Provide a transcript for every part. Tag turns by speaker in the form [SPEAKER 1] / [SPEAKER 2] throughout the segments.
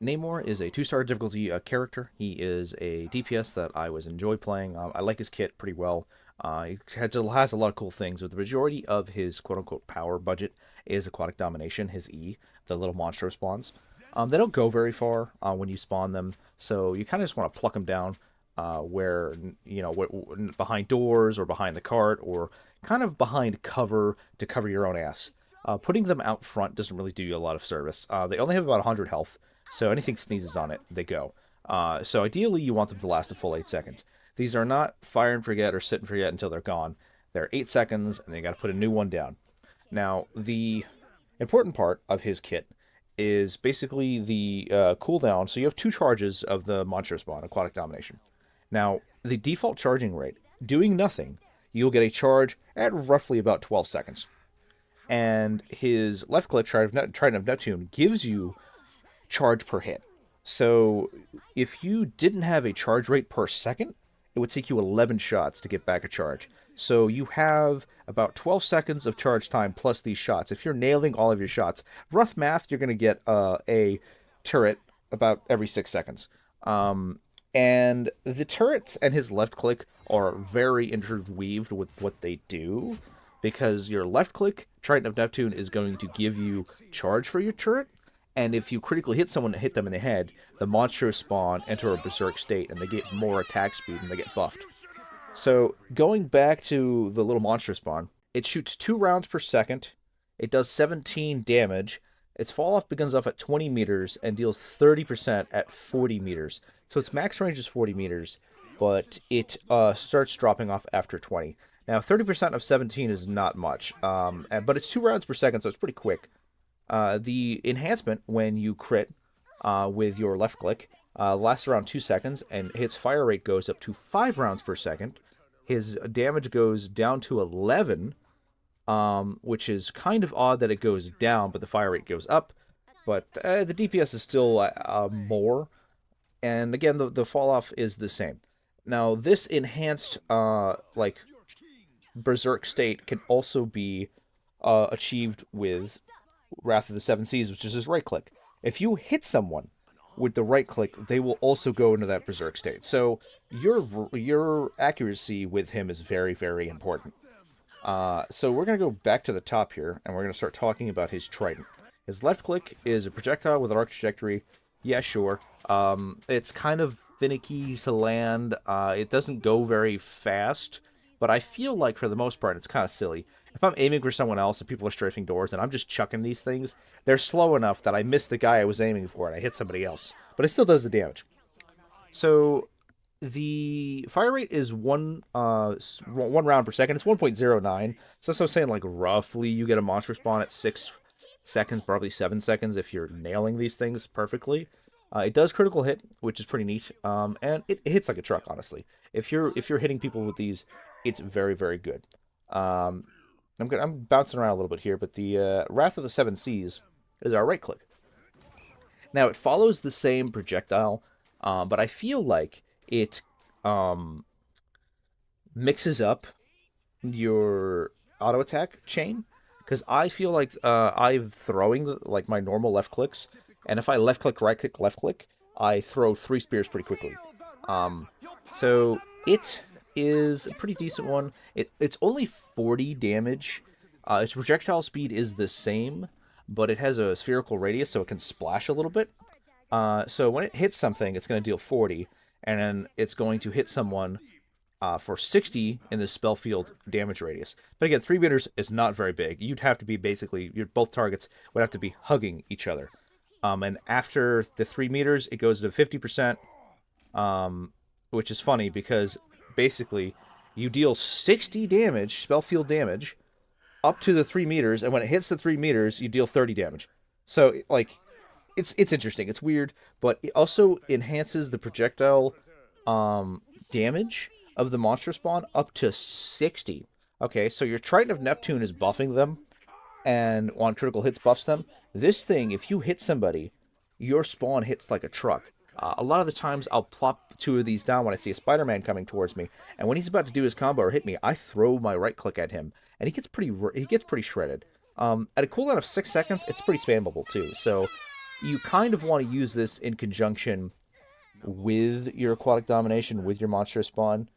[SPEAKER 1] Namor is a 2-star difficulty character. He is a DPS that I was enjoy playing. I like his kit pretty well. He has a lot of cool things, but the majority of his quote-unquote power budget is Aquatic Domination, his E, the little monster spawns. They don't go very far when you spawn them, so you kind of just want to pluck them down where, behind doors or behind the cart or kind of behind cover to cover your own ass. Putting them out front doesn't really do you a lot of service. They only have about 100 health, so anything sneezes on it, they go. So ideally, you want them to last a full 8 seconds. These are not fire and forget or sit and forget until they're gone. They're 8 seconds, and they got to put a new one down. Now, the important part of his kit is basically the cooldown. So you have 2 charges of the monster spawn, Aquatic Domination. Now, the default charging rate, doing nothing, you'll get a charge at roughly about 12 seconds. And his left click, Trident of Neptune, gives you charge per hit. So if you didn't have a charge rate per second, it would take you 11 shots to get back a charge. So you have about 12 seconds of charge time plus these shots. If you're nailing all of your shots, rough math, you're going to get a turret about every 6 seconds. And the turrets and his left click are very interweaved with what they do, because your left click, Trident of Neptune, is going to give you charge for your turret, and if you critically hit someone and hit them in the head, the monsters spawn, enter a berserk state, and they get more attack speed and they get buffed. So going back to the little monster spawn, it shoots 2 rounds per second. It does 17 damage. Its fall off begins off at 20 meters and deals 30% at 40 meters. So its max range is 40 meters, but it starts dropping off after 20. Now, 30% of 17 is not much, but it's 2 rounds per second, so it's pretty quick. The enhancement, when you crit with your left click, lasts around 2 seconds, and his fire rate goes up to 5 rounds per second. His damage goes down to 11, which is kind of odd that it goes down, but the fire rate goes up. But the DPS is still more, and again, the fall off is the same. Now, this enhanced, berserk state can also be achieved with Wrath of the Seven Seas, which is his right click. If you hit someone with the right click, they will also go into that berserk state. So your accuracy with him is very, very important. So we're going to go back to the top here, and we're going to start talking about his trident. His left click is a projectile with an arc trajectory. Yeah, sure. It's kind of finicky to land. It doesn't go very fast, but I feel like for the most part, it's kind of silly. If I'm aiming for someone else and people are strafing doors and I'm just chucking these things, they're slow enough that I miss the guy I was aiming for and I hit somebody else. But it still does the damage. So the fire rate is one round per second. It's 1.09. So that's what I'm saying, like roughly you get a monster spawn at 6 seconds, probably 7 seconds if you're nailing these things perfectly. It does critical hit, which is pretty neat, and it hits like a truck. Honestly, if you're hitting people with these, it's very, very good. Um, I'm bouncing around a little bit here, but the Wrath of the Seven Seas is our right click. Now it follows the same projectile, but I feel like it mixes up your auto attack chain, because I feel like I'm throwing like my normal left clicks, and if I left click, right click, left click, I throw 3 spears pretty quickly. Um, so it is a pretty decent one. It's only 40 damage. Its projectile speed is the same, but it has a spherical radius, so it can splash a little bit. So when it hits something, it's going to deal 40, and then it's going to hit someone for 60 in the spell field damage radius. But again, 3 meters is not very big. You'd have to be basically, both targets would have to be hugging each other. And after the 3 meters, it goes to 50%, which is funny because basically you deal 60 damage, spell field damage, up to the 3 meters, and when it hits the 3 meters, you deal 30 damage. So, like, it's interesting. It's weird, but it also enhances the projectile damage of the monster spawn up to 60. Okay, so your Trident of Neptune is buffing them, and on critical hits buffs them. This thing, if you hit somebody, your spawn hits like a truck. A lot of the times, I'll plop 2 of these down when I see a Spider-Man coming towards me, and when he's about to do his combo or hit me, I throw my right click at him, and he gets pretty shredded. At a cooldown of 6 seconds, it's pretty spammable too. So You kind of want to use this in conjunction with your aquatic domination, with your monster spawn.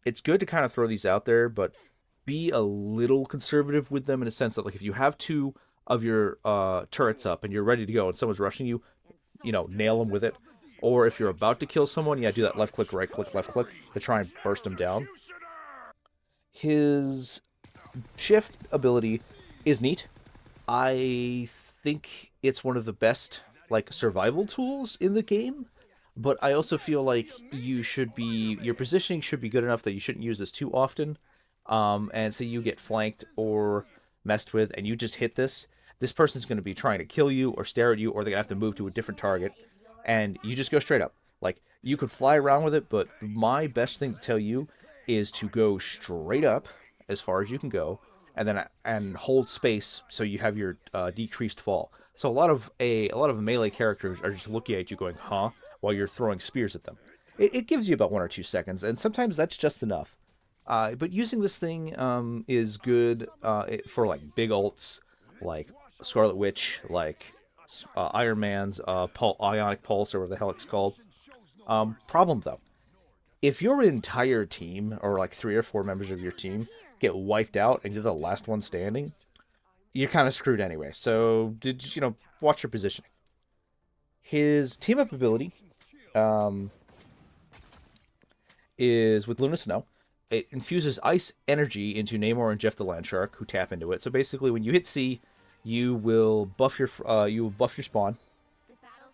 [SPEAKER 1] It's good to kind of throw these out there, but be a little conservative with them in a sense that, like, if you have two of your turrets up and you're ready to go and someone's rushing you, nail them with it. Or if you're about to kill someone, yeah, do that left click, right click, left click to try and burst them down. His shift ability is neat. I think it's one of the best like survival tools in the game, but I also feel like your positioning should be good enough that you shouldn't use this too often. And so you get flanked or messed with, and you just hit this. This person's going to be trying to kill you or stare at you, or they're going to have to move to a different target, and you just go straight up. Like, you could fly around with it, but my best thing to tell you is to go straight up as far as you can go, and hold space so you have your decreased fall. So a lot of melee characters are just looking at you going, "Huh?" while you're throwing spears at them. It gives you about 1 or 2 seconds, and sometimes that's just enough. But using this thing is good for like big ults, like Scarlet Witch, like Iron Man's Ionic Pulse, or whatever the hell it's called. Problem though, if your entire team, or like 3 or 4 members of your team, get wiped out and you're the last one standing, you're kind of screwed anyway. So, watch your positioning. His team up ability um, is with Luna Snow. It infuses ice energy into Namor and Jeff the Landshark, who tap into it. So basically, when you hit C, you will buff your spawn.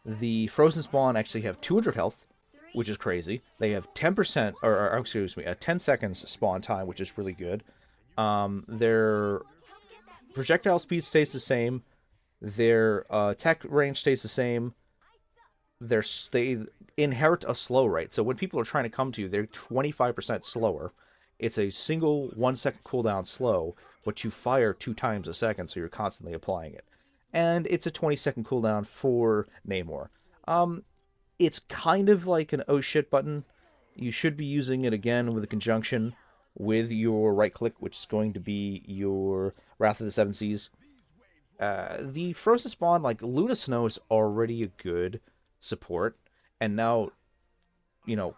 [SPEAKER 1] The frozen spawn actually have 200 health, which is crazy. They have 10%, or excuse me, a 10 seconds spawn time, which is really good. Their projectile speed stays the same. Their attack range stays the same. They inherit a slow rate. So when people are trying to come to you, they're 25% slower. It's a single 1 second cooldown slow, but you fire 2 times a second, so you're constantly applying it. And it's a 20-second cooldown for Namor. It's kind of like an oh shit button. You should be using it again with a conjunction with your right click, which is going to be your Wrath of the Seven Seas. The Frozen Spawn, like Luna Snow, is already a good support, and now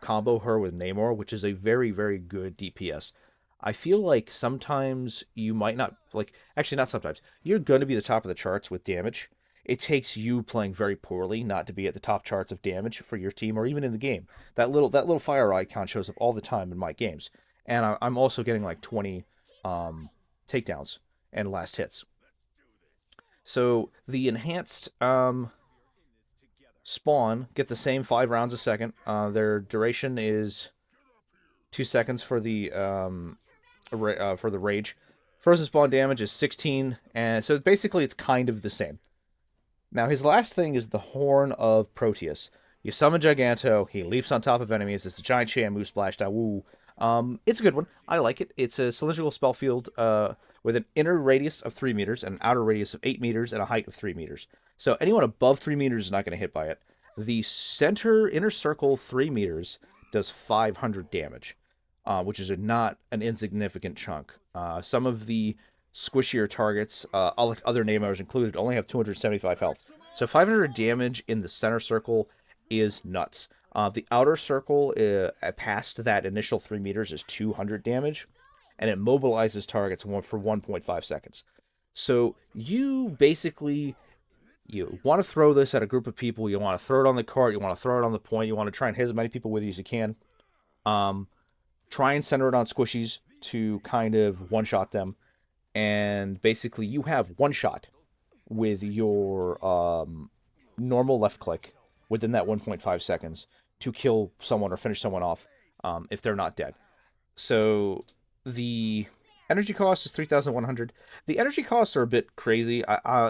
[SPEAKER 1] combo her with Namor, which is a very, very good DPS. I feel like sometimes you might not, like, actually, not sometimes. You're going to be the top of the charts with damage. It takes you playing very poorly not to be at the top charts of damage for your team or even in the game. That little fire icon shows up all the time in my games, and I'm also getting like 20 takedowns and last hits. So the enhanced spawn get the same 5 rounds a second. Their duration is 2 seconds for the rage. Frozen spawn damage is 16, and so basically it's kind of the same. Now his last thing is the Horn of Proteus. You summon Giganto, he leaps on top of enemies. It's a giant Shamu splash down. Woo. It's a good one. I like it. It's a cylindrical spell field with an inner radius of 3 meters, and an outer radius of 8 meters, and a height of 3 meters. So anyone above 3 meters is not going to hit by it. The center inner circle 3 meters does 500 damage, which is not an insignificant chunk. Some of the squishier targets, like other Namors included, only have 275 health. So 500 damage in the center circle is nuts. The outer circle, past that initial 3 meters, is 200 damage, and it mobilizes targets for 1.5 seconds. So you basically want to throw this at a group of people. You want to throw it on the cart. You want to throw it on the point. You want to try and hit as many people with you as you can. Try and center it on squishies to kind of one-shot them. And basically you have one shot with your normal left click within that 1.5 seconds to kill someone or finish someone off if they're not dead. So the energy cost is 3,100. The energy costs are a bit crazy.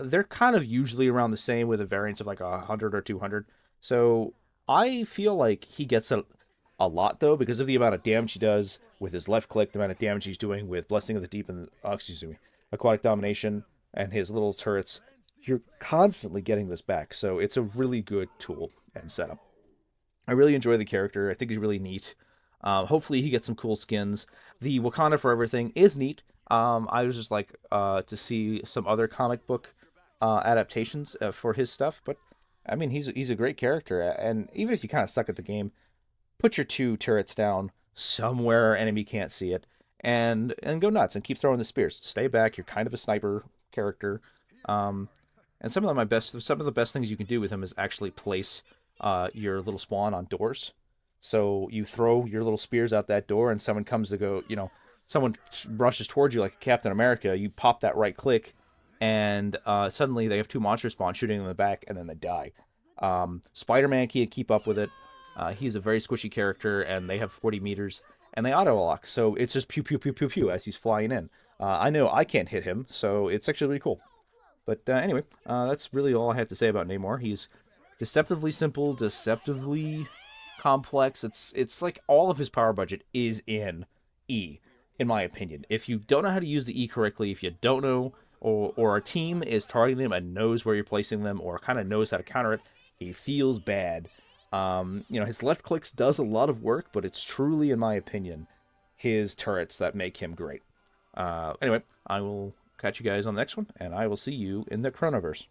[SPEAKER 1] They're kind of usually around the same with a variance of like 100 or 200. So I feel like he gets a lot, though, because of the amount of damage he does with his left click, the amount of damage he's doing with Blessing of the Deep and, Aquatic Domination, and his little turrets. You're constantly getting this back, so it's a really good tool and setup. I really enjoy the character. I think he's really neat. Hopefully he gets some cool skins. The Wakanda for Everything is neat. I was just like to see some other comic book adaptations for his stuff, but I mean, he's a great character, and even if you kind of suck at the game, put your two turrets down somewhere enemy can't see it, and go nuts and keep throwing the spears. Stay back. You're kind of a sniper character, um, and some of the best things you can do with him is actually place your little spawn on doors. So you throw your little spears out that door, and someone comes to go, someone rushes towards you like Captain America. You pop that right click, and suddenly they have two monsters spawn shooting them in the back, and then they die. Spider-Man can't keep up with it. He's a very squishy character, and they have 40 meters, and they auto-lock, so it's just pew, pew, pew, pew, pew as he's flying in. I know I can't hit him, so it's actually really cool. But anyway, that's really all I have to say about Namor. He's deceptively simple, deceptively complex. It's like all of his power budget is in E, in my opinion. If you don't know how to use the E correctly, if you don't know, or a team is targeting him and knows where you're placing them, or kind of knows how to counter it, he feels bad. His left clicks does a lot of work, but it's truly, in my opinion, his turrets that make him great. Anyway, I will catch you guys on the next one, and I will see you in the Chronoverse.